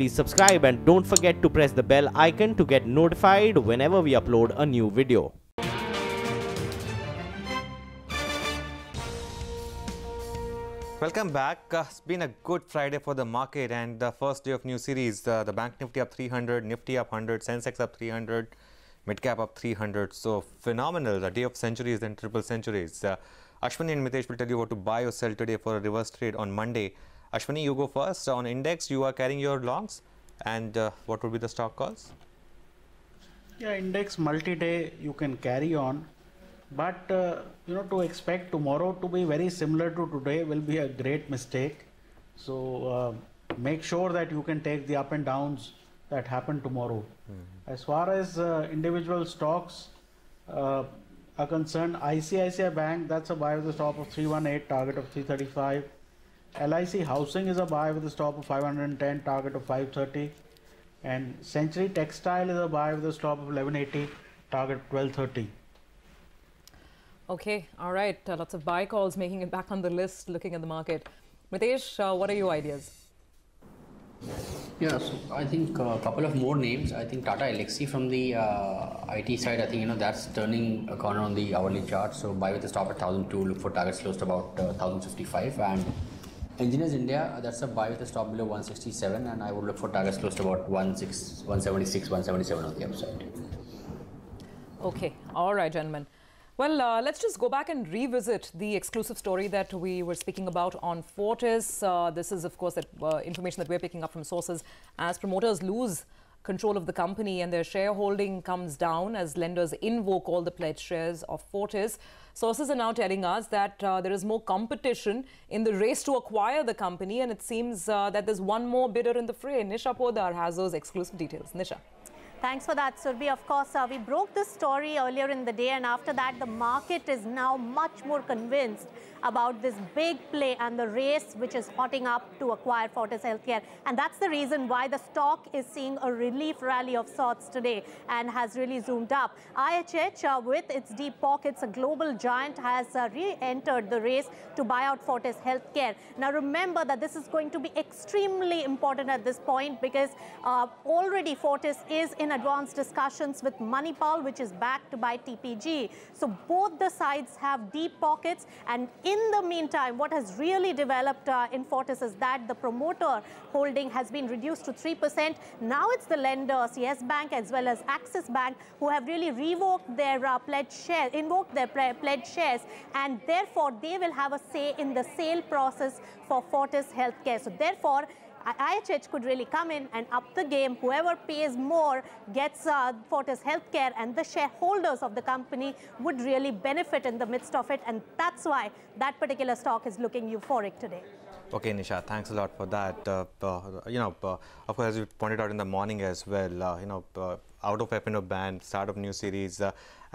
please subscribe and don't forget to press the bell icon to get notified whenever we upload a new video. Welcome back. It's been a good Friday for the market and the first day of new series. The Bank Nifty up 300, Nifty up 100, Sensex up 300, Midcap up 300. So phenomenal. A day of centuries and triple centuries. Ashwani and Mitessh will tell you what to buy or sell today for a reverse trade on Monday. Ashwani, you go first. On index, you are carrying your longs. And what would be the stock calls? Yeah, index multi-day you can carry on. But, to expect tomorrow to be very similar to today will be a great mistake. So, make sure that you can take the up and downs that happen tomorrow. As far as individual stocks are concerned, ICICI Bank, that's a buy with a stop of 318, target of 335. LIC Housing is a buy with a stop of 510, target of 530. And Century Textile is a buy with a stop of 1180, target 1230. Okay, all right. Lots of buy calls making it back on the list, looking at the market. Mitessh, what are your ideas? Yeah, so I think a couple of more names. I think Tata LIC from the IT side, I think, that's turning a corner on the hourly chart. So buy with a stop at 1002, look for targets close to about 1055. And Engineers India, that's a buy with a stop below 167. And I would look for targets close to about 176, 177 on the upside. Okay, all right, gentlemen. Well, let's just go back and revisit the exclusive story that we were speaking about on Fortis. This is, of course, information that we're picking up from sources. As promoters lose control of the company and their shareholding comes down as lenders invoke all the pledged shares of Fortis, sources are now telling us that there is more competition in the race to acquire the company, and it seems that there's one more bidder in the fray. Nisha Podar has those exclusive details. Nisha. Thanks for that, Surbhi. Of course, we broke this story earlier in the day, and after that, the market is now much more convinced about this big play and the race which is hotting up to acquire Fortis Healthcare. And that's the reason why the stock is seeing a relief rally of sorts today and has really zoomed up. IHH, with its deep pockets, a global giant, has re-entered the race to buy out Fortis Healthcare. Now, remember that this is going to be extremely important at this point because already Fortis is in advanced discussions with Manipal, which is backed by TPG. So both the sides have deep pockets, and in the meantime, what has really developed in Fortis is that the promoter holding has been reduced to 3%. Now it's the lenders, Yes Bank as well as Axis Bank, who have really revoked their pledged shares, pledged shares, and therefore they will have a say in the sale process for Fortis Healthcare. So therefore, IHH could really come in and up the game. Whoever pays more gets Fortis Healthcare, and the shareholders of the company would really benefit in the midst of it. And that's why that particular stock is looking euphoric today. Okay, Nisha, thanks a lot for that. Of course, as you pointed out in the morning as well, out of F&O ban, start of new series,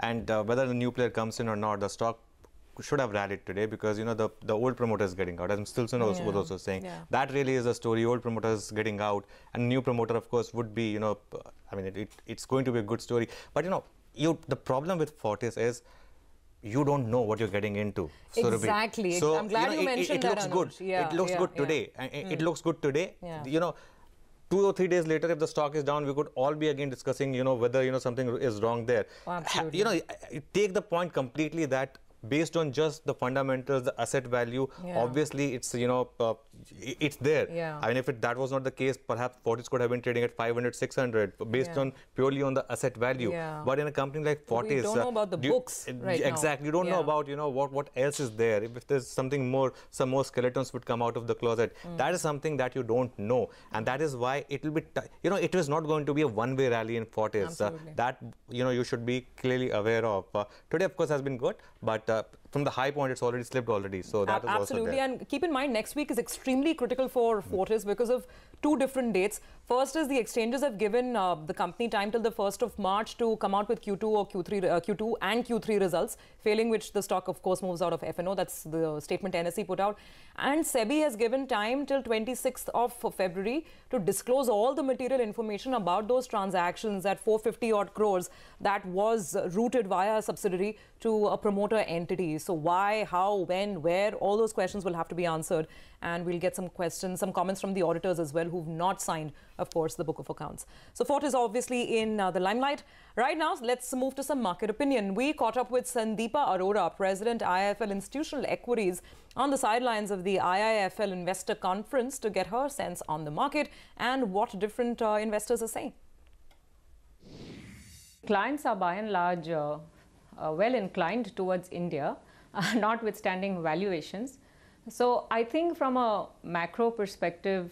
and whether the new player comes in or not, the stock should have rallied today because the old promoters getting out, as Stilson was also saying. Yeah. That really is a story. Old promoters getting out, and new promoter, of course, would be it's going to be a good story. But the problem with Fortis is you don't know what you're getting into. Exactly. So I'm glad you mentioned that. It looks good. Yeah, it looks good today. It looks good today. Yeah. 2 or 3 days later, if the stock is down, we could all be again discussing, whether something is wrong there. Oh, absolutely. Take the point completely that based on just the fundamentals, the asset value, obviously it's it's there. Yeah. I mean, if that was not the case, perhaps Fortis could have been trading at 500, 600 based on purely on the asset value. Yeah. But in a company like Fortis, we don't know about the books right exactly. now. You don't know about what else is there. If there's something more, some more skeletons would come out of the closet. That is something that you don't know, and that is why it will be. It is not going to be a one-way rally in Fortis. That you should be clearly aware of. Today, of course, has been good, but from the high point, it's already slipped already. So that is absolutely also there. And keep in mind, next week is extremely critical for Fortis because of two different dates. First is the exchanges have given the company time till the 1st of March to come out with Q2 or Q2 and Q3 results, failing which the stock, of course, moves out of F&O. That's the statement NSE put out. And SEBI has given time till 26th of February to disclose all the material information about those transactions at 450 odd crores that was routed via a subsidiary to a promoter entity. strategy. So why, how, when, where, all those questions will have to be answered. And we'll get some questions, some comments from the auditors as well, who've not signed, of course, the book of accounts. So Fortis obviously in the limelight. Right now, let's move to some market opinion. We caught up with Sandeepa Arora, President, IIFL Institutional Equities, on the sidelines of the IIFL Investor Conference to get her sense on the market and what different investors are saying. Clients are by and large well inclined towards India, notwithstanding valuations. So I think from a macro perspective,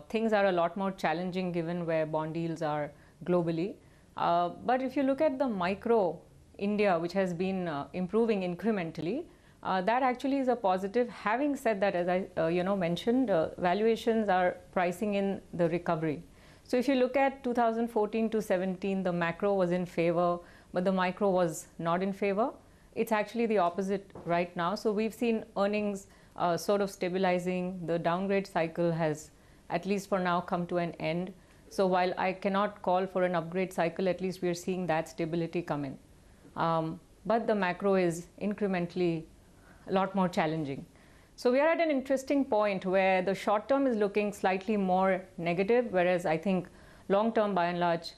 things are a lot more challenging given where bond yields are globally. But if you look at the micro India, which has been improving incrementally, that actually is a positive. Having said that, as I mentioned, valuations are pricing in the recovery. So if you look at 2014 to 17, the macro was in favor, but the micro was not in favor. It's actually the opposite right now. So we've seen earnings sort of stabilizing. The downgrade cycle has, at least for now, come to an end. So while I cannot call for an upgrade cycle, at least we are seeing that stability come in. But the macro is incrementally a lot more challenging. So we are at an interesting point where the short term is looking slightly more negative, whereas I think long term, by and large,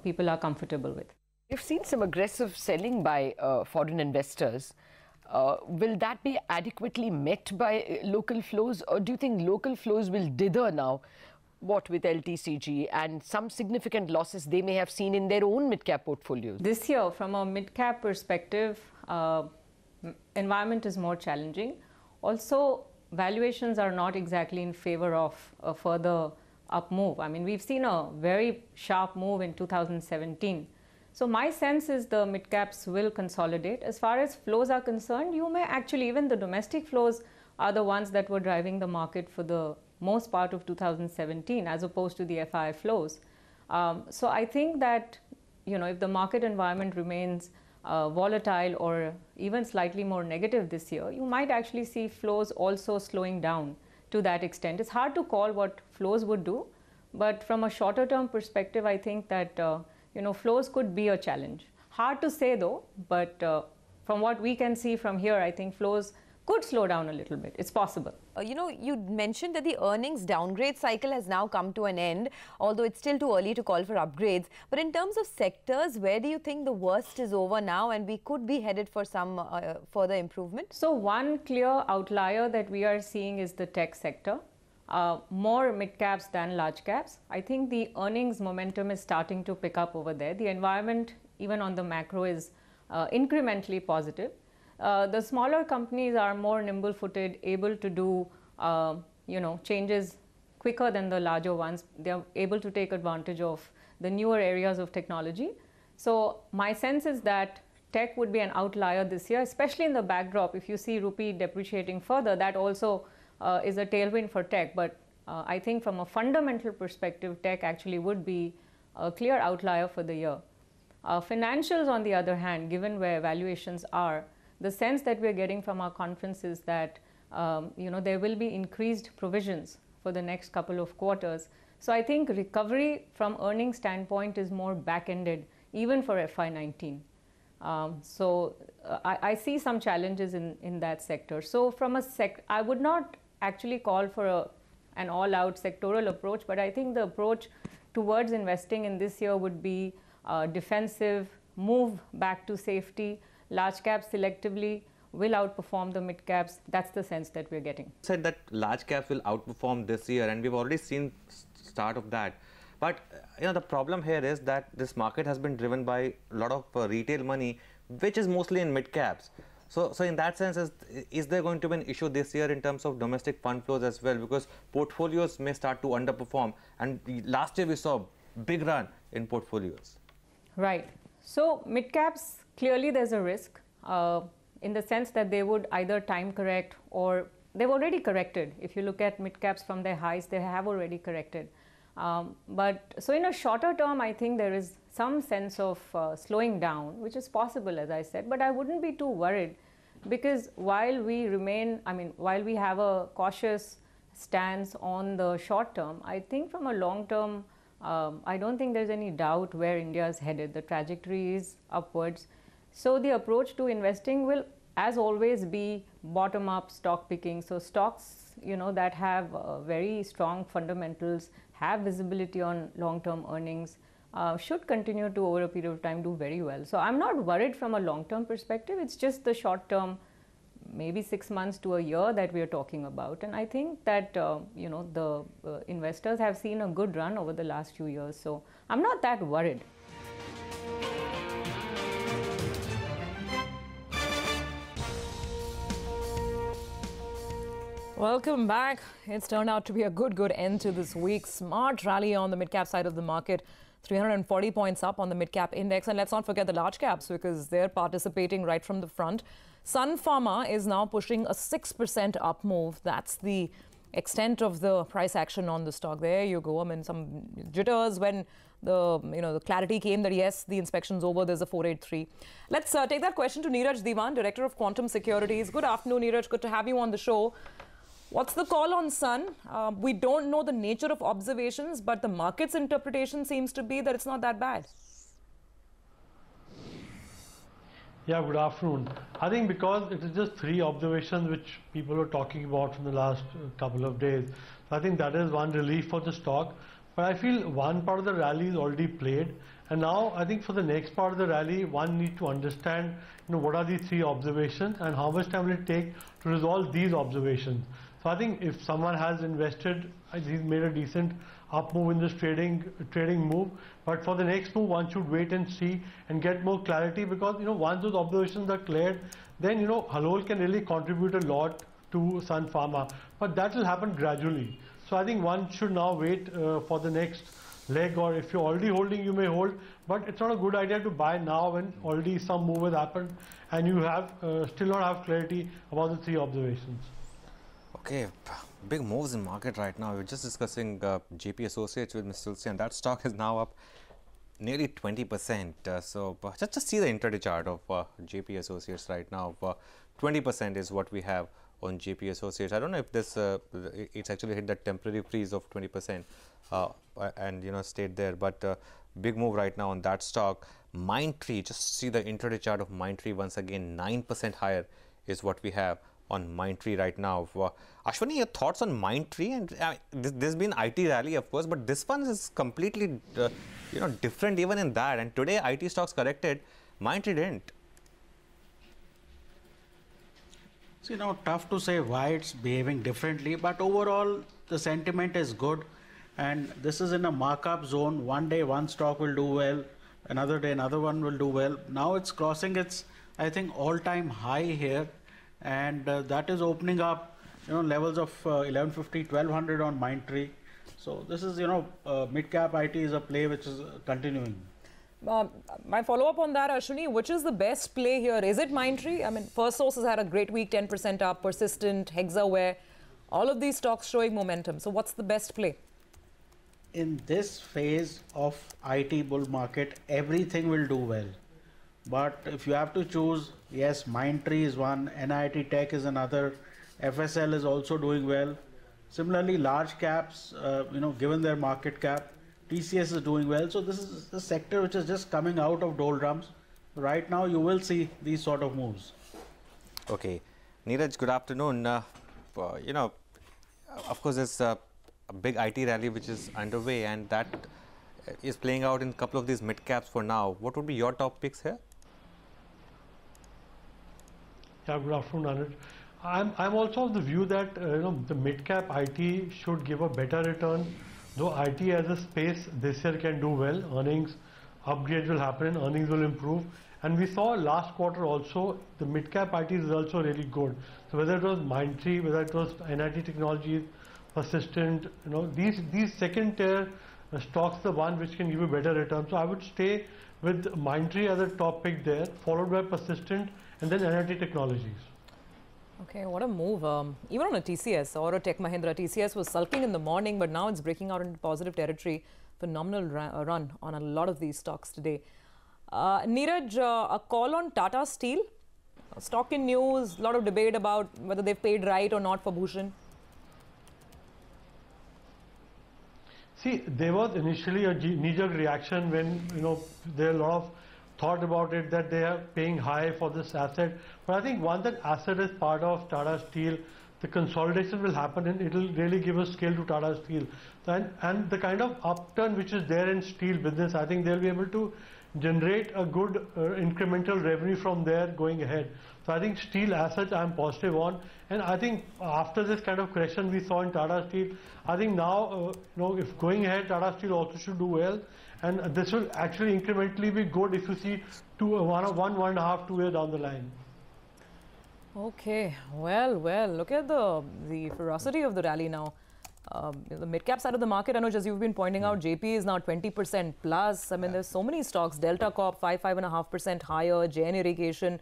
people are comfortable with. We've seen some aggressive selling by foreign investors. Will that be adequately met by local flows, or do you think local flows will dither now, what with LTCG and some significant losses they may have seen in their own mid-cap portfolios? This year, from a mid-cap perspective, environment is more challenging. Also, valuations are not exactly in favor of a further up move. I mean, we've seen a very sharp move in 2017. So my sense is the mid-caps will consolidate. As far as flows are concerned, you may actually, even the domestic flows are the ones that were driving the market for the most part of 2017 as opposed to the FI flows. So I think that, if the market environment remains volatile or even slightly more negative this year, you might actually see flows also slowing down to that extent. It's hard to call what flows would do, but from a shorter term perspective, I think that flows could be a challenge. Hard to say though, but from what we can see from here, I think flows could slow down a little bit. It's possible. You mentioned that the earnings downgrade cycle has now come to an end, although it's still too early to call for upgrades. But in terms of sectors, where do you think the worst is over now and we could be headed for some further improvement? So one clear outlier that we are seeing is the tech sector. More mid caps than large caps. I think the earnings momentum is starting to pick up over there. The environment, even on the macro, is incrementally positive. The smaller companies are more nimble-footed, able to do changes quicker than the larger ones. They are able to take advantage of the newer areas of technology. So my sense is that tech would be an outlier this year, especially in the backdrop. If you see rupee depreciating further, that also is a tailwind for tech. But I think from a fundamental perspective, tech actually would be a clear outlier for the year. Financials, on the other hand, given where valuations are, the sense that we are getting from our conference is that there will be increased provisions for the next couple of quarters. So I think recovery from earnings standpoint is more back-ended, even for FY19. I see some challenges in that sector. So from I would not actually call for an all-out sectoral approach, but I think the approach towards investing in this year would be defensive, move back to safety. Large caps selectively will outperform the mid caps. That's the sense that we're getting. You said that large caps will outperform this year, and we've already seen start of that. But the problem here is that this market has been driven by a lot of retail money, which is mostly in mid caps. So in that sense, is there going to be an issue this year in terms of domestic fund flows as well? Because portfolios may start to underperform, and last year we saw a big run in portfolios. Right. So mid caps, clearly there's a risk in the sense that they would either time correct or they've already corrected. If you look at mid caps from their highs, they have already corrected. So in a shorter term, I think there is some sense of slowing down, which is possible, as I said, but I wouldn't be too worried, because while we have a cautious stance on the short term, I think from a long term, I don't think there's any doubt where India is headed. The trajectory is upwards. So the approach to investing will as always, be bottom-up stock picking. So stocks, that have very strong fundamentals, have visibility on long-term earnings, should continue to, over a period of time, do very well. So I'm not worried from a long-term perspective. It's just the short-term, maybe 6 months to a year that we are talking about. And I think that, the investors have seen a good run over the last few years. So I'm not that worried. Welcome back. It's turned out to be a good end to this week. Smart rally on the mid-cap side of the market. 340 points up on the mid-cap index. And let's not forget the large caps because they're participating right from the front. Sun Pharma is now pushing a 6% up move. That's the extent of the price action on the stock. There you go. I mean, some jitters when the clarity came that yes, the inspection's over. There's a 483. Let's take that question to Neeraj Diwan, Director of Quantum Securities. Good afternoon, Neeraj. Good to have you on the show. What's the call on Sun? We don't know the nature of observations, but the market's interpretation seems to be that it's not that bad. Yeah, good afternoon. I think because it is just 3 observations which people are talking about from the last couple of days. So I think that is one relief for the stock. But I feel one part of the rally is already played. And now I think for the next part of the rally, one needs to understand what are these 3 observations and how much time will it take to resolve these observations. So I think if someone has invested, he's made a decent up move in this trading move. But for the next move, one should wait and see and get more clarity because once those observations are cleared, then Halol can really contribute a lot to Sun Pharma. But that will happen gradually. So I think one should now wait for the next leg, or if you're already holding, you may hold. But it's not a good idea to buy now when already some move has happened and you have still not have clarity about the 3 observations. Okay, big moves in market right now. We were just discussing JP Associates with Mr. Tulsi, and that stock is now up nearly 20%. So just see the intraday chart of JP Associates right now. 20% is what we have on JP Associates. I don't know if this it's actually hit that temporary freeze of 20% and stayed there. But big move right now on that stock. Mindtree, just see the intraday chart of Mindtree once again. 9% higher is what we have on Mindtree right now. Ashwani, your thoughts on Mindtree? And there's been IT rally, of course, but this one is completely different even in that. And today IT stocks corrected, Mindtree didn't. See, now tough to say why it's behaving differently, but overall the sentiment is good, and this is in a markup zone. One day one stock will do well, another day another one will do well. Now it's crossing its, I think, all-time high here, and that is opening up levels of 1150, 1200 on Mindtree. So this is mid-cap IT is a play which is continuing. My follow-up on that, Ashwani, which is the best play here? Is it Mindtree? I mean, First Source has had a great week, 10% up, Persistent, Hexaware, all of these stocks showing momentum. So what's the best play? In this phase of IT bull market, everything will do well. But if you have to choose, yes, Mindtree is one, NIT Tech is another, FSL is also doing well. Similarly, large caps, given their market cap, TCS is doing well. So this is a sector which is just coming out of doldrums. Right now, you will see these sort of moves. Okay. Neeraj, good afternoon. Of course, there's a big IT rally which is underway, and that is playing out in a couple of these mid-caps for now. What would be your top picks here? Yeah, good afternoon, Anuj. I'm also of the view that the mid-cap IT should give a better return. Though IT as a space this year can do well, earnings upgrades will happen, earnings will improve. And we saw last quarter also the mid-cap IT results were really good. So whether it was Mindtree, whether it was NIT Technologies, Persistent, these second-tier stocks, the one which can give you better return. So I would stay with Mindtree as a top pick there, followed by Persistent, and then NIT Technologies. Okay, what a move. Even on a TCS or a Tech Mahindra, TCS was sulking in the morning, but now it's breaking out into positive territory. Phenomenal run on a lot of these stocks today. Neeraj, a call on Tata Steel. Stock in news, a lot of debate about whether they've paid right or not for Bhushan. See, there was initially a knee-jerk reaction when there are a lot of thought about it that they are paying high for this asset. But I think once that asset is part of Tata Steel, the consolidation will happen and it will really give a scale to Tata Steel. And the kind of upturn which is there in steel business, I think they'll be able to generate a good incremental revenue from there going ahead. So I think steel assets I'm positive on, and I think after this kind of correction we saw in Tata Steel, I think now if going ahead Tata Steel also should do well, and this will actually incrementally be good if you see 1.5, 2 years down the line. Okay, well, look at the ferocity of the rally now. The mid-cap side of the market, Anuj, as you've been pointing out, JP is now 20% plus. I mean, there's so many stocks. Delta Corp, 5.5% higher, JN Irrigation.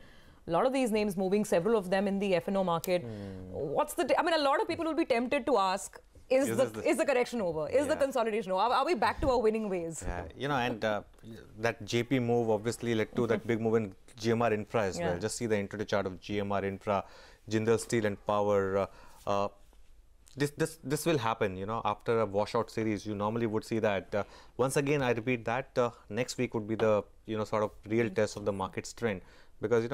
A lot of these names moving, several of them in the F&O market. What's the... I mean, a lot of people will be tempted to ask, is the correction over? Is the consolidation over? Are we back to our winning ways? Yeah, and that JP move obviously led to that big move in GMR Infra as well. Just see the intraday chart of GMR Infra, Jindal Steel and Power. This will happen, after a washout series. You normally would see that. Once again, I repeat that next week would be the, sort of real test of the market's trend. Because,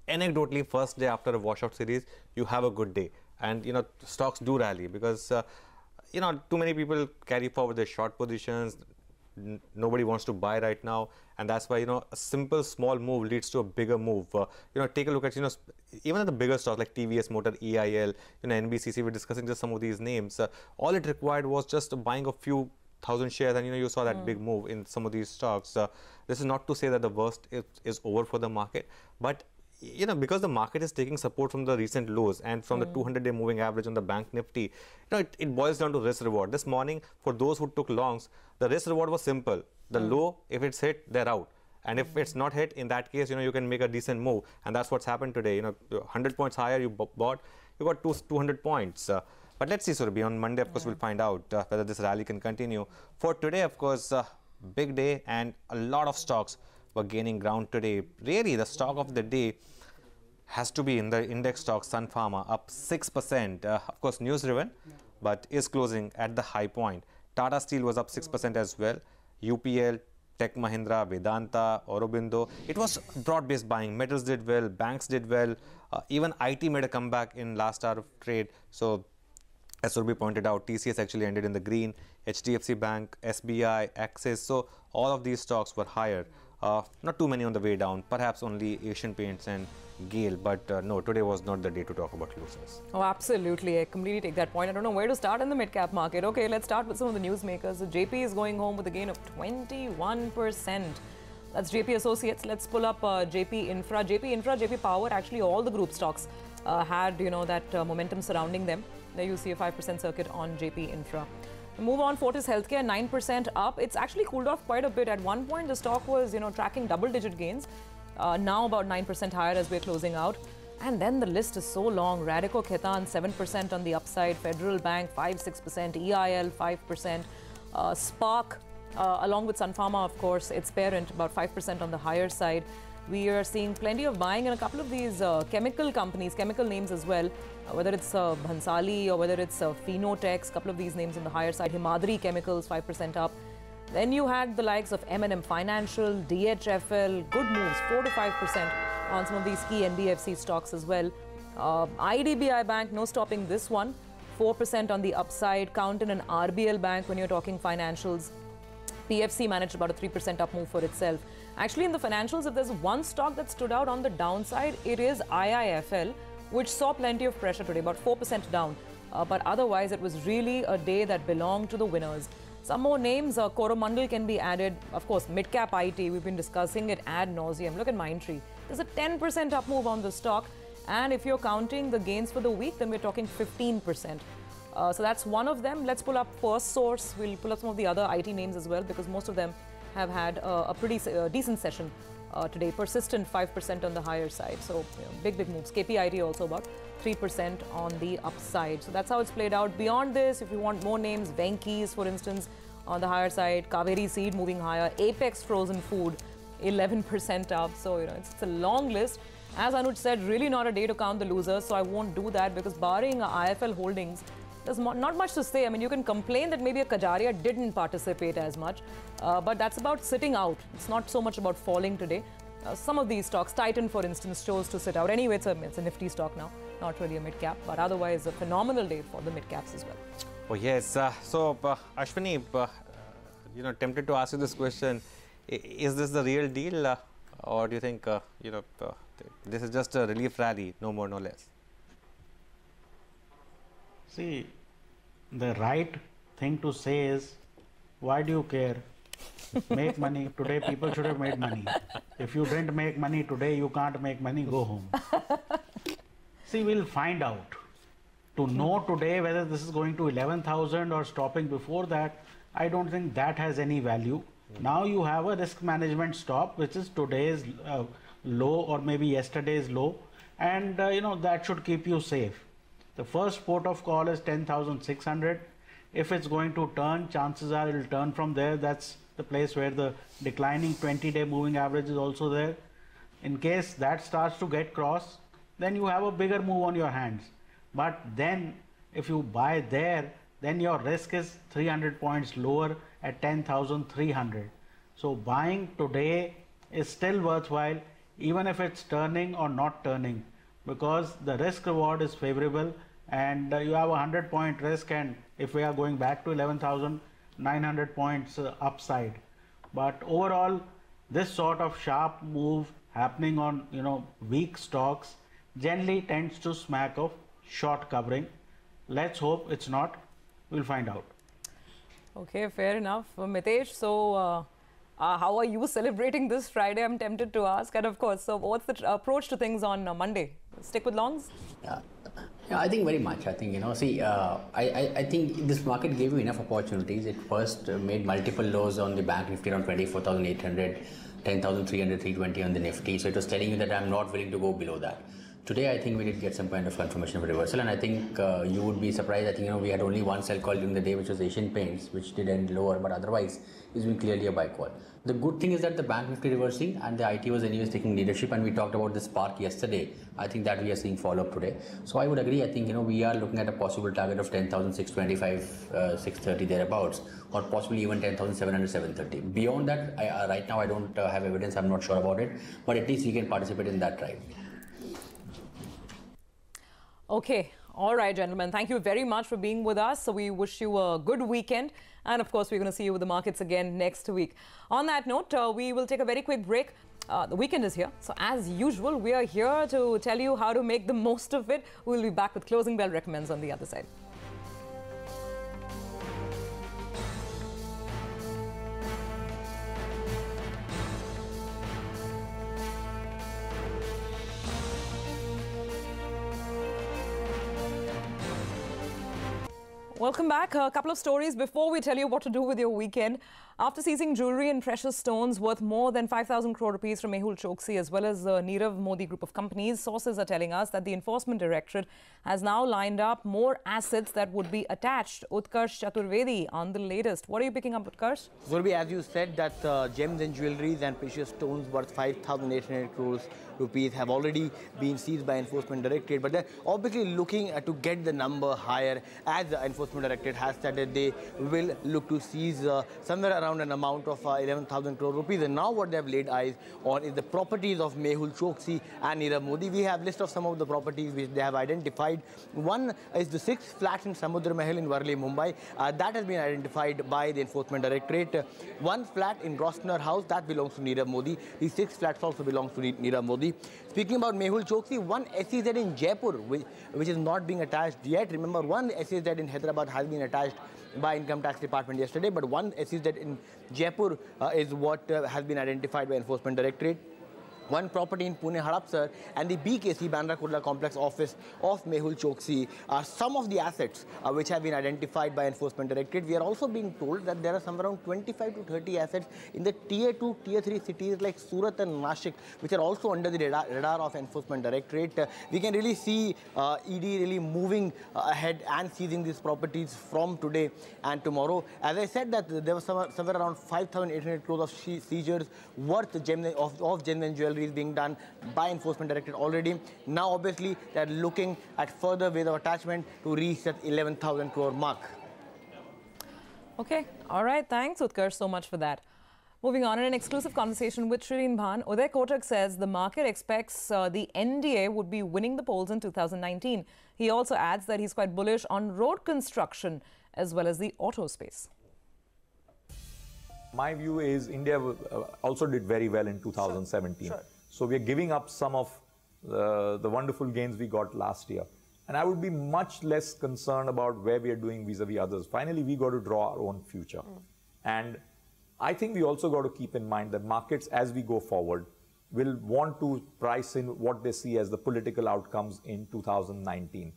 anecdotally, first day after a washout series, you have a good day. And, stocks do rally because, too many people carry forward their short positions. Nobody wants to buy right now, and that's why a simple small move leads to a bigger move. Take a look at even at the bigger stocks like TVS Motor, EIL, NBCC. We're discussing just some of these names. All it required was just buying a few thousand shares, and you saw that big move in some of these stocks. This is not to say that the worst is over for the market, but because the market is taking support from the recent lows and from the 200-day moving average on the bank Nifty, it boils down to risk reward. This morning, for those who took longs, the risk reward was simple. The low, if it's hit, they're out. And if it's not hit, in that case, you can make a decent move. And that's what's happened today. 100 points higher you bought, you got 200 points. But let's see, Surabhi. On Monday, of course, we'll find out whether this rally can continue. For today, of course, big day, and a lot of stocks were gaining ground today. Really, the stock of the day has to be in the index stock, Sun Pharma, up 6%. Of course, news-driven, but is closing at the high point. Tata Steel was up 6% as well. UPL, Tech Mahindra, Vedanta, Aurobindo. It was broad-based buying. Metals did well, banks did well. Even IT made a comeback in last hour of trade. So, as Surabhi pointed out, TCS actually ended in the green. HDFC Bank, SBI, Axis. So, all of these stocks were higher. Not too many on the way down. Perhaps only Asian Paints and Gale, but no, today was not the day to talk about losers. Oh, absolutely. I completely take that point. I don't know where to start in the mid-cap market. Okay, let's start with some of the newsmakers. So JP is going home with a gain of 21%. That's JP Associates. Let's pull up JP Infra. JP Infra, JP Power, actually all the group stocks had, that momentum surrounding them. There you see a 5% circuit on JP Infra. Move on, Fortis Healthcare, 9% up. It's actually cooled off quite a bit. At one point, the stock was, tracking double-digit gains. Now about 9% higher as we're closing out. And then the list is so long. Radico Khaitan, 7% on the upside. Federal Bank, 5-6%. EIL, 5%. Spark, along with Sun Pharma, of course, its parent, about 5% on the higher side. We are seeing plenty of buying in a couple of these chemical companies, chemical names as well, whether it's Bhansali or whether it's Phenotex, a couple of these names on the higher side. Himadri Chemicals, 5% up. Then you had the likes of M&M Financial, DHFL, good moves, 4 to 5% on some of these key NBFC stocks as well. IDBI Bank, no stopping this one, 4% on the upside. Countin and RBL Bank when you're talking financials. PFC managed about a 3% up move for itself. Actually, in the financials, if there's one stock that stood out on the downside, it is IIFL, which saw plenty of pressure today, about 4% down. But otherwise, it was really a day that belonged to the winners. Some more names, Coromandel can be added. Of course, mid-cap IT, we've been discussing it ad nauseum. Look at Mindtree. There's a 10% up move on the stock. And if you're counting the gains for the week, then we're talking 15%. So that's one of them. Let's pull up First Source. We'll pull up some of the other IT names as well, because most of them have had a pretty decent session today. Persistent, 5% on the higher side. So big moves. KPIT also about 3% on the upside. So that's how it's played out. Beyond this, if you want more names, Venky's, for instance, on the higher side. Kaveri Seed moving higher. Apex Frozen Food, 11% up. So, it's a long list. As Anuj said, really not a day to count the losers. So I won't do that, because barring IFL Holdings, there's not much to say. I mean, you can complain that maybe a Kajaria didn't participate as much, but that's about sitting out. It's not so much about falling today. Some of these stocks, Titan for instance, chose to sit out. Anyway, it's a nifty stock now, not really a mid-cap, but otherwise a phenomenal day for the mid-caps as well. Oh yes, so Ashwani, tempted to ask you this question, is this the real deal or do you think, this is just a relief rally, no more, no less? See, the right thing to say is, why do you care? Make money. Today people should have made money. If you didn't make money today, you can't make money, go home. See, we'll find out. To know today whether this is going to 11,000 or stopping before that, I don't think that has any value. Now you have a risk management stop, which is today's low or maybe yesterday's low, and that should keep you safe. The first port of call is 10,600. If it's going to turn, chances are it will turn from there. That's the place where the declining 20-day moving average is also there. In case that starts to get crossed, then you have a bigger move on your hands. But then if you buy there, then your risk is 300 points lower at 10,300. So buying today is still worthwhile, even if it's turning or not turning, because the risk reward is favorable and you have a 100-point risk, and if we are going back to 11,900 points upside. But overall, this sort of sharp move happening on weak stocks generally tends to smack of short covering. Let's hope it's not. We'll find out. Okay, fair enough. Mitessh, so how are you celebrating this Friday? I'm tempted to ask. And of course, so what's the approach to things on Monday? Stick with longs? Yeah, I think very much. I think, I think this market gave you enough opportunities. It first made multiple lows on the bank Nifty around 24,800, 10,300, 320 on the Nifty. So it was telling you that I'm not willing to go below that. Today, I think we did get some kind of confirmation of reversal, and I think you would be surprised. I think we had only one sell call during the day, which was Asian Paints, which did end lower, but otherwise it's been clearly a buy call. The good thing is that the bank Nifty reversing and the IT was anyways taking leadership, and we talked about the spark yesterday. I think that we are seeing follow up today. So I would agree. I think we are looking at a possible target of 10,625, 630 thereabouts, or possibly even 10,700, 730. Beyond that, right now I don't have evidence. I'm not sure about it, but at least we can participate in that drive. Okay. All right, gentlemen. Thank you very much for being with us. So we wish you a good weekend. And of course, we're going to see you with the markets again next week. On that note, we will take a very quick break. The weekend is here. So as usual, we are here to tell you how to make the most of it. We'll be back with Closing Bell Recommends on the other side. Welcome back. A couple of stories before we tell you what to do with your weekend. After seizing jewellery and precious stones worth more than 5,000 crore rupees from Mehul Choksi as well as the Nirav Modi group of companies, sources are telling us that the Enforcement Directorate has now lined up more assets that would be attached. Utkarsh Chaturvedi on the latest. What are you picking up, Utkarsh? Zurbi, as you said, that gems and jewelleries and precious stones worth 5,800 crores rupees have already been seized by Enforcement Directorate, but they're obviously looking to get the number higher, as the Enforcement Directorate has said that they will look to seize somewhere around an amount of 11,000 crore rupees. And now what they have laid eyes on is the properties of Mehul Choksi and Nirav Modi. We have a list of some of the properties which they have identified. One is the 6 flats in Samudra Mahal in Worli, Mumbai. That has been identified by the Enforcement Directorate. One flat in Grosvenor House, that belongs to Nirav Modi. These 6 flats also belong to Nirav Modi. Speaking about Mehul Choksi, one SEZ in Jaipur, which is not being attached yet. Remember, one SEZ in Hyderabad has been attached by Income Tax Department yesterday, but one SEZ in Jaipur is what has been identified by Enforcement Directorate. One property in Pune, Hadapsar, and the BKC Bandra Kurla complex office of Mehul Choksi are some of the assets which have been identified by Enforcement Directorate. We are also being told that there are some around 25 to 30 assets in the Tier 2, Tier 3 cities like Surat and Nashik, which are also under the radar of Enforcement Directorate. We can really see ED really moving ahead and seizing these properties from today and tomorrow. As I said, that there was somewhere around 5,800 crores of seizures worth of gems and jewelry is being done by Enforcement Directorate already. Now, obviously, they're looking at further ways of attachment to reach that 11,000 crore mark. Okay. All right. Thanks, Utkarsh, so much for that. Moving on, in an exclusive conversation with Shireen Bhan, Uday Kotak says the market expects the NDA would be winning the polls in 2019. He also adds that he's quite bullish on road construction as well as the auto space. My view is India also did very well in 2017. Sure. So we are giving up some of the wonderful gains we got last year. And I would be much less concerned about where we are doing vis-a-vis others. Finally, we got to draw our own future. And I think we also got to keep in mind that markets, as we go forward, will want to price in what they see as the political outcomes in 2019.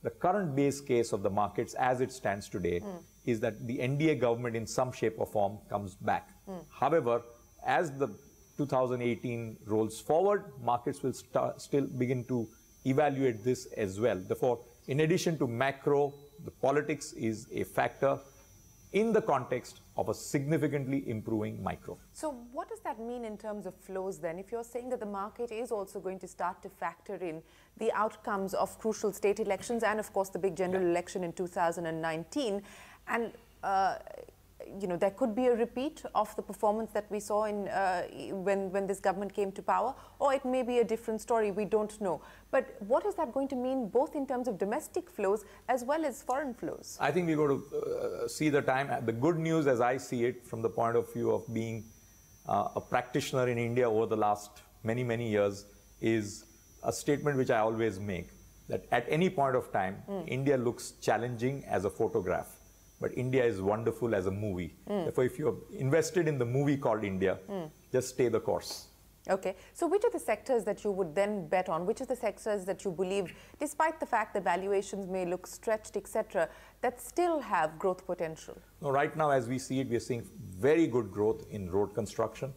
The current base case of the markets as it stands today is that the NDA government in some shape or form comes back. However, as the 2018 rolls forward, markets will still begin to evaluate this as well. Therefore, in addition to macro, the politics is a factor in the context of a significantly improving micro. So what does that mean in terms of flows then? If you're saying that the market is also going to start to factor in the outcomes of crucial state elections and of course the big general election in 2019, and you know, there could be a repeat of the performance that we saw in when this government came to power, or it may be a different story, we don't know. But what is that going to mean both in terms of domestic flows as well as foreign flows? I think we've got to see the time. The good news, as I see it, from the point of view of being a practitioner in India over the last many, many years, is a statement which I always make, that at any point of time, India looks challenging as a photograph. But India is wonderful as a movie. Therefore, if you're invested in the movie called India, just stay the course. Okay. So which are the sectors that you would then bet on? Which are the sectors that you believe, despite the fact that valuations may look stretched, etc., that still have growth potential? No, right now, as we see it, we are seeing very good growth in road construction.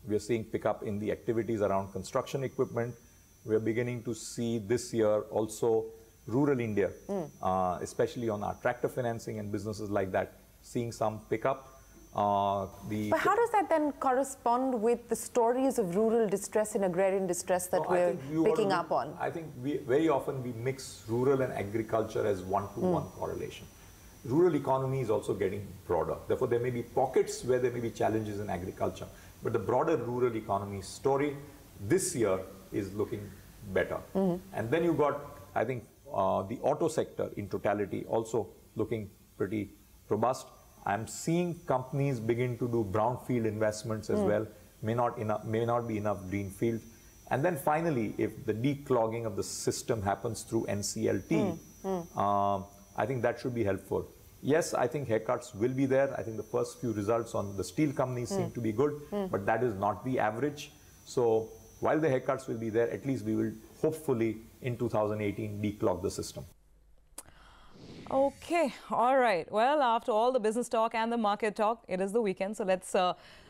We are seeing pickup in the activities around construction equipment. We are beginning to see this year also rural India, especially on our tractor financing and businesses like that, seeing some pickup. But how does that then correspond with the stories of rural distress and agrarian distress that we're picking up on? I think very often we mix rural and agriculture as one-to-one correlation. Rural economy is also getting broader. Therefore, there may be pockets where there may be challenges in agriculture. But the broader rural economy story this year is looking better. And then you got, I think, the auto sector in totality also looking pretty robust. I'm seeing companies begin to do brownfield investments as well. May not be enough greenfield. And then finally, if the declogging of the system happens through NCLT, I think that should be helpful. Yes, I think haircuts will be there. I think the first few results on the steel companies seem to be good, but that is not the average. So while the haircuts will be there, at least we will hopefully in 2018 declog the system. Okay, all right. Well, after all the business talk and the market talk, it is the weekend. So let's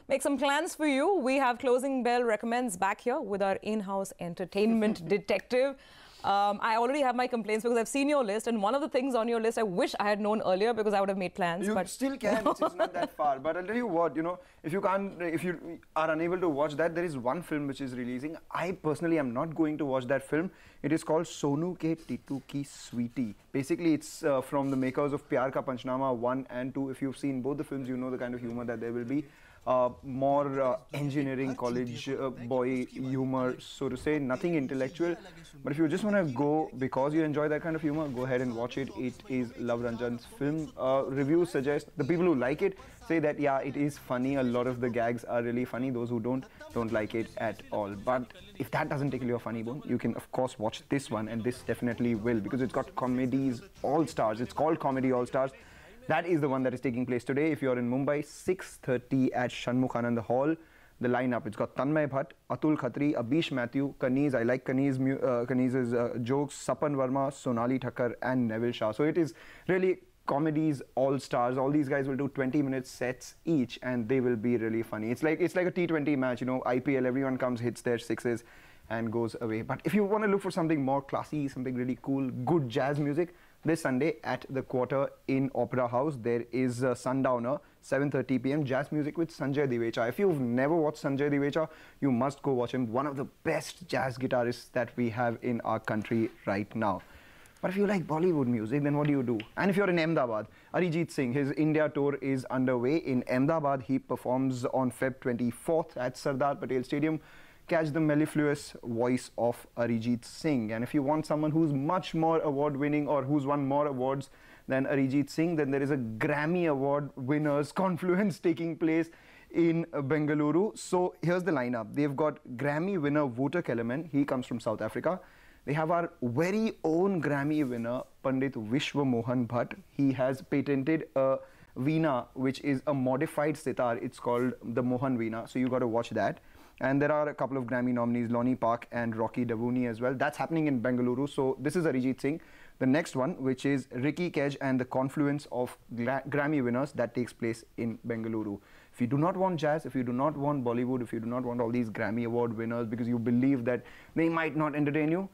make some plans for you. We have Closing Bell Recommends back here with our in-house entertainment detective. I already have my complaints because I've seen your list, and one of the things on your list I wish I had known earlier because I would have made plans. You still can, it's not that far. But I'll tell you what, you know, if you are unable to watch that, there is one film which is releasing. I personally am not going to watch that film. It is called Sonu Ke Titu Ki Sweetie. Basically, it's from the makers of Pyar Ka Panchnama 1 and 2. If you've seen both the films, you know the kind of humor that there will be. More engineering college boy humor, so to say, nothing intellectual. But if you just want to go because you enjoy that kind of humor, go ahead and watch it. It is Love Ranjan's film. Reviews suggest, the people who like it say that yeah, it is funny. A lot of the gags are really funny. Those who don't like it at all. But if that doesn't tickle your funny bone, you can of course watch this one, and this definitely will, because it's got comedies all stars. It's called Comedy All Stars. That is the one that is taking place today. If you're in Mumbai, 6:30 at Shanmukhanand Hall. The lineup, it's got Tanmay Bhatt, Atul Khatri, Abish Mathew, Kaneez, I like Kaneez's jokes, Sapan Verma, Sonali Thakkar and Neville Shah. So it is really comedies all stars. All these guys will do 20-minute sets each, and they will be really funny. It's like a T20 match, you know, IPL, everyone comes, hits their sixes and goes away. But if you want to look for something more classy, something really cool, good jazz music, This Sunday at the Quarter in Opera House, there is Sundowner, 7:30 p.m. jazz music with Sanjay Divecha. If you've never watched Sanjay Divecha, you must go watch him. One of the best jazz guitarists that we have in our country right now. But if you like Bollywood music, then what do? And if you're in Ahmedabad, Arijit Singh, his India tour is underway. In Ahmedabad, he performs on Feb 24th at Sardar Patel Stadium. Catch the mellifluous voice of Arijit Singh. And if you want someone who's much more award-winning or who's won more awards than Arijit Singh, then there is a Grammy Award winners confluence taking place in Bengaluru. So here's the lineup. They've got Grammy winner Wouter Kellerman. He comes from South Africa. They have our very own Grammy winner, Pandit Vishwa Mohan Bhatt. He has patented a veena, which is a modified sitar. It's called the Mohan Veena. So you got to watch that. And there are a couple of Grammy nominees, Lonnie Park and Rocky Davuni as well. That's happening in Bengaluru. So this is Arijit Singh. The next one, which is Ricky Kej and the confluence of Grammy winners, that takes place in Bengaluru. If you do not want jazz, if you do not want Bollywood, if you do not want all these Grammy Award winners because you believe that they might not entertain you,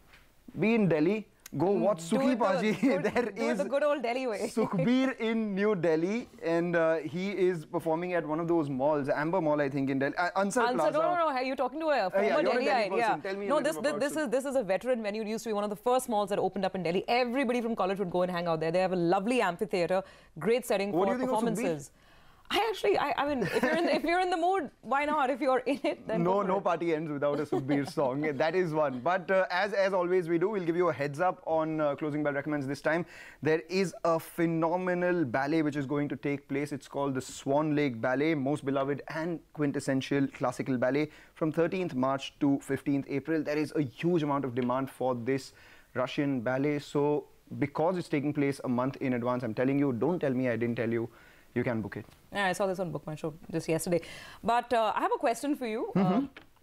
be in Delhi. Go watch Sukhi Paji. There is the good old Delhi way. Sukhbir in New Delhi, and he is performing at one of those malls, Amber Mall, I think, in Delhi. Ansar Plaza. No. You're talking to a former Delhiite. Yeah. Tell me no, this is a veteran venue. It used to be one of the first malls that opened up in Delhi. Everybody from college would go and hang out there. They have a lovely amphitheater, great setting for performances. I mean, if you're in the mood, why not? If you're in it, then no party ends without a Sukhbir song. That is one. But as always we do, we'll give you a heads up on Closing Bell Recommends this time. There is a phenomenal ballet which is going to take place. It's called the Swan Lake Ballet, most beloved and quintessential classical ballet, from 13th March to 15th April. There is a huge amount of demand for this Russian ballet. So because it's taking place a month in advance, I'm telling you, don't tell me I didn't tell you. You can book it. Yeah, I saw this on Book My Show just yesterday. But I have a question for you.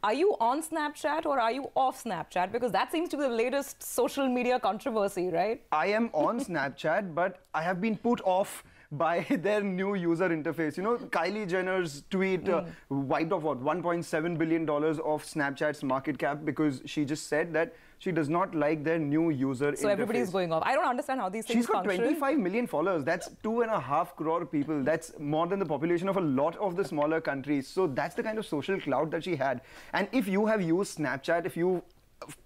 Are you on Snapchat or are you off Snapchat? Because that seems to be the latest social media controversy, right? I am on Snapchat, but I have been put off by their new user interface. You know, Kylie Jenner's tweet wiped off what, $1.7 billion of Snapchat's market cap because she just said that she does not like their new user interface. So everybody's going off. I don't understand how these things function. She's got 25 million followers. That's 2.5 crore people. That's more than the population of a lot of the smaller countries. So that's the kind of social clout that she had. And if you have used Snapchat, if you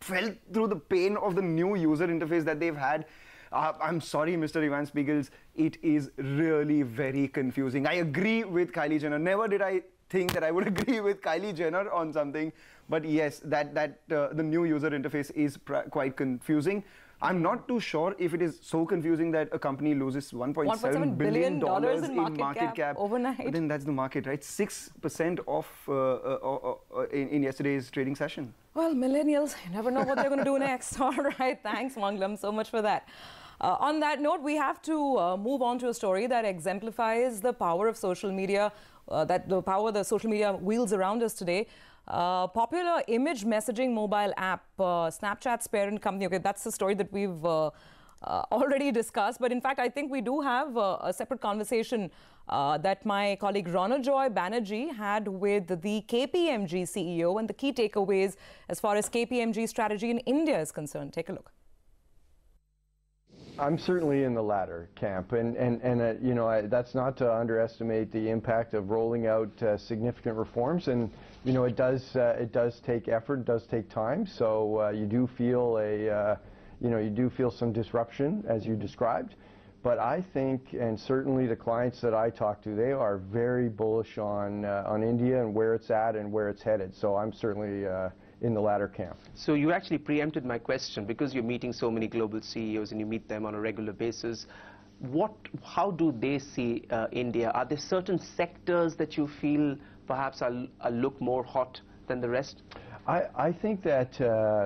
felt through the pain of the new user interface that they've had, I'm sorry, Mr. Ivan Spiegels, it is really very confusing. I agree with Kylie Jenner. Never did I think that I would agree with Kylie Jenner on something, but yes, the new user interface is quite confusing. I'm not too sure if it is so confusing that a company loses $1.7 billion in market cap overnight. But then that's the market, right? 6% off in yesterday's trading session. Well, millennials, you never know what they're going to do next. All right, thanks, Manglam, so much for that. On that note, we have to move on to a story that exemplifies the power of social media, the social media wields around us today. Popular image messaging mobile app, Snapchat's parent company. Okay, that's the story that we've already discussed. But in fact, I think we do have a separate conversation that my colleague Ronojoy Banerjee had with the KPMG CEO and the key takeaways as far as KPMG strategy in India is concerned. Take a look. I'm certainly in the latter camp, and you know, that's not to underestimate the impact of rolling out significant reforms. And you know, it does take effort, it does take time. So you do feel some disruption as you described. But I think, and certainly the clients that I talk to, they are very bullish on India and where it's at and where it's headed. So I'm certainly in the latter camp. So you actually preempted my question, because you're meeting so many global CEOs and you meet them on a regular basis. How do they see India? Are there certain sectors that you feel perhaps look more hot than the rest? I think that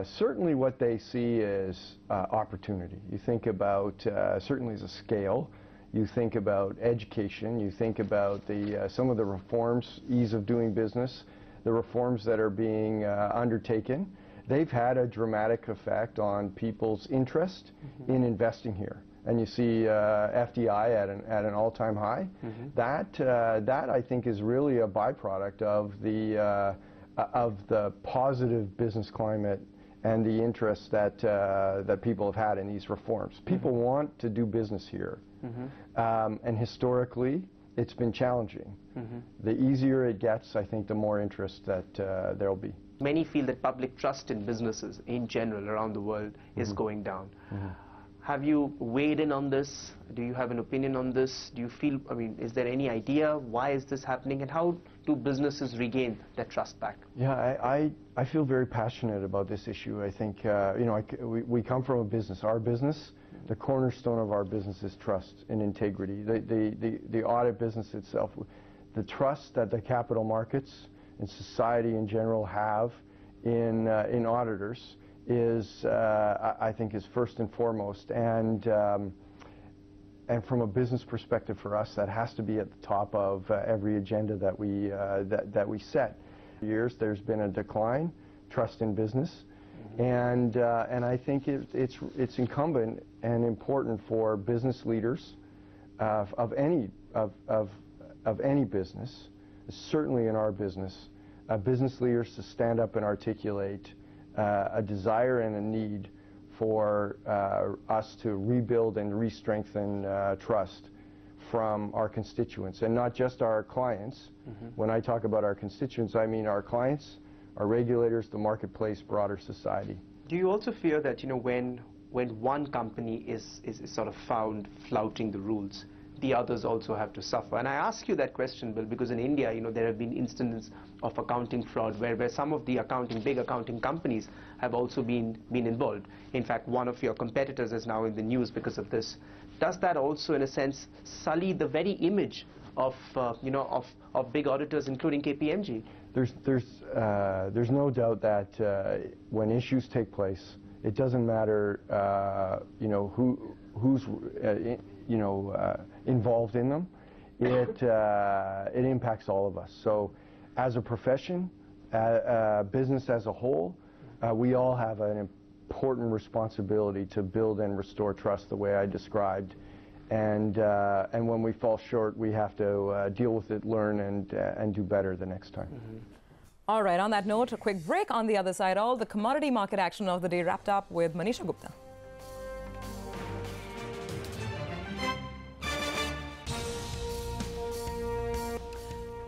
certainly what they see is opportunity. You think about certainly the scale. You think about education. You think about some of the reforms, ease of doing business, the reforms that are being undertaken. They've had a dramatic effect on people's interest in investing here. And you see FDI at an all-time high. That I think is really a byproduct of the positive business climate and the interest that that people have had in these reforms. People want to do business here, and historically, it's been challenging. The easier it gets, I think, the more interest that there'll be. Many feel that public trust in businesses in general around the world is going down. Have you weighed in on this? Do you have an opinion on this? Do you feel, I mean, is there any idea why is this happening, and how do businesses regain their trust back? Yeah, I feel very passionate about this issue. I think, you know, we come from a business. Our business, the cornerstone of our business is trust and integrity. The audit business itself, the trust that the capital markets and society in general have in auditors is, I think, is first and foremost. And from a business perspective for us, that has to be at the top of every agenda that we that we set. For years, there's been a decline, trust in business, and I think it's incumbent and important for business leaders of any business, certainly in our business, business leaders to stand up and articulate a desire and a need for us to rebuild and re-strengthen trust from our constituents, and not just our clients. When I talk about our constituents, I mean our clients, our regulators, the marketplace, broader society. Do you also fear that, you know, when one company is sort of found flouting the rules, the others also have to suffer? And I ask you that question, Bill, because in India, you know, there have been instances of accounting fraud where some of the big accounting companies have also been involved. In fact, one of your competitors is now in the news because of this. Does that also, in a sense, sully the very image of, you know, of big auditors, including KPMG? There's no doubt that when issues take place, it doesn't matter, you know, who's you know, involved in them. It impacts all of us. So, as a profession, business as a whole, we all have an important responsibility to build and restore trust the way I described. And when we fall short, we have to deal with it, learn, and do better the next time. All right, on that note, a quick break. On the other side, all the commodity market action of the day wrapped up with Manisha Gupta.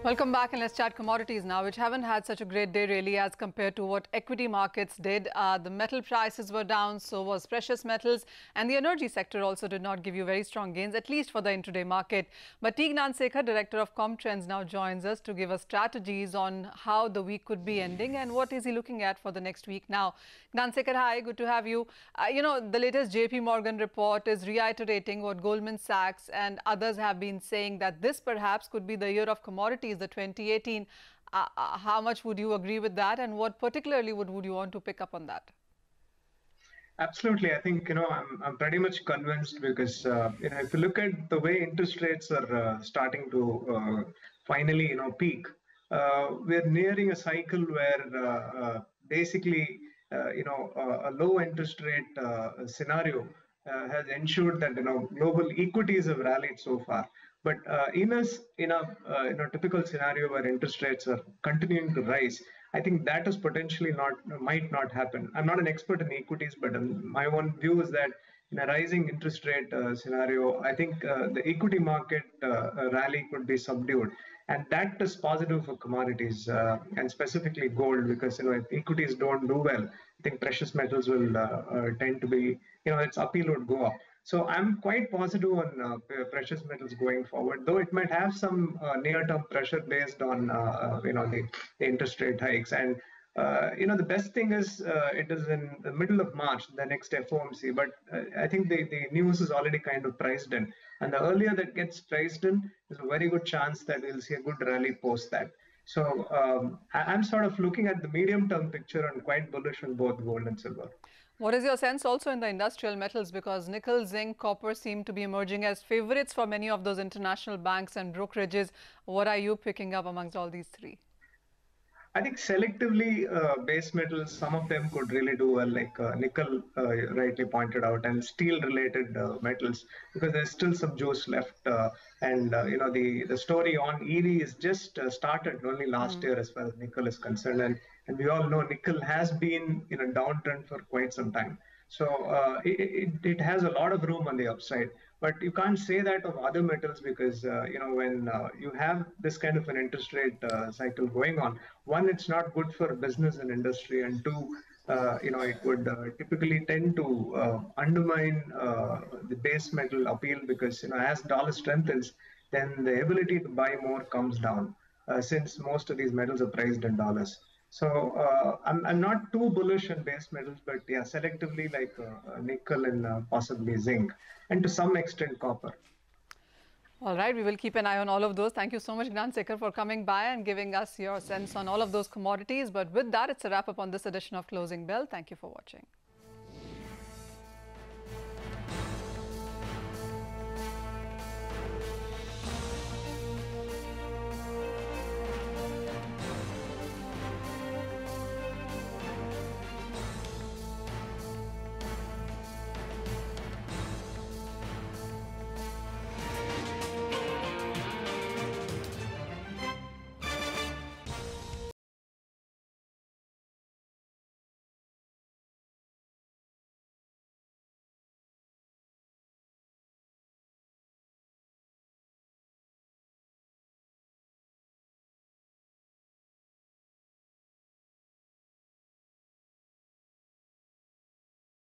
Welcome back, and let's chat commodities now, which haven't had such a great day really as compared to what equity markets did. The metal prices were down, so was precious metals, and the energy sector also did not give you very strong gains, at least for the intraday market. But T. Gnansekar, Director of Comtrends, now joins us to give us strategies on how the week could be ending and what is he looking at for the next week now. Gnansekar, hi, good to have you. You know, the latest JP Morgan report is reiterating what Goldman Sachs and others have been saying, that this perhaps could be the year of commodities, the 2018. How much would you agree with that, and what particularly would you want to pick up on that? Absolutely. I think, you know, I'm pretty much convinced because, you know, if you look at the way interest rates are starting to finally, you know, peak, we're nearing a cycle where basically, you know, a low interest rate scenario has ensured that, you know, global equities have rallied so far. But in a typical scenario where interest rates are continuing to rise, I think that is potentially might not happen. I'm not an expert in equities, but my one view is that in a rising interest rate scenario, I think the equity market rally could be subdued, and that is positive for commodities and specifically gold, because, you know, if equities don't do well, I think precious metals will tend to be, you know, its appeal would go up. So I'm quite positive on precious metals going forward, though it might have some near-term pressure based on you know, the interest rate hikes. And you know, the best thing is it is in the middle of March, the next FOMC, but I think the news is already kind of priced in, and the earlier that gets priced in, there's a very good chance that we'll see a good rally post that. So I'm sort of looking at the medium-term picture and quite bullish on both gold and silver. What is your sense also in the industrial metals? Because nickel, zinc, copper seem to be emerging as favorites for many of those international banks and brokerages. What are you picking up amongst all these three? I think selectively base metals, some of them could really do well, like nickel, rightly pointed out, and steel-related metals, because there's still some juice left. The story on EV is just started only last year as far as nickel is concerned, and we all know nickel has been in a downtrend for quite some time. So it has a lot of room on the upside. But you can't say that of other metals because, when you have this kind of an interest rate cycle going on, one, it's not good for business and industry, and two, it would typically tend to undermine the base metal appeal because, as dollar strengthens, then the ability to buy more comes down since most of these metals are priced in dollars. So I'm not too bullish on base metals, but yeah, selectively like nickel and possibly zinc, and to some extent copper. All right, we will keep an eye on all of those. Thank you so much, Gnanshekhar, for coming by and giving us your sense on all of those commodities. But with that, it's a wrap up on this edition of Closing Bell. Thank you for watching.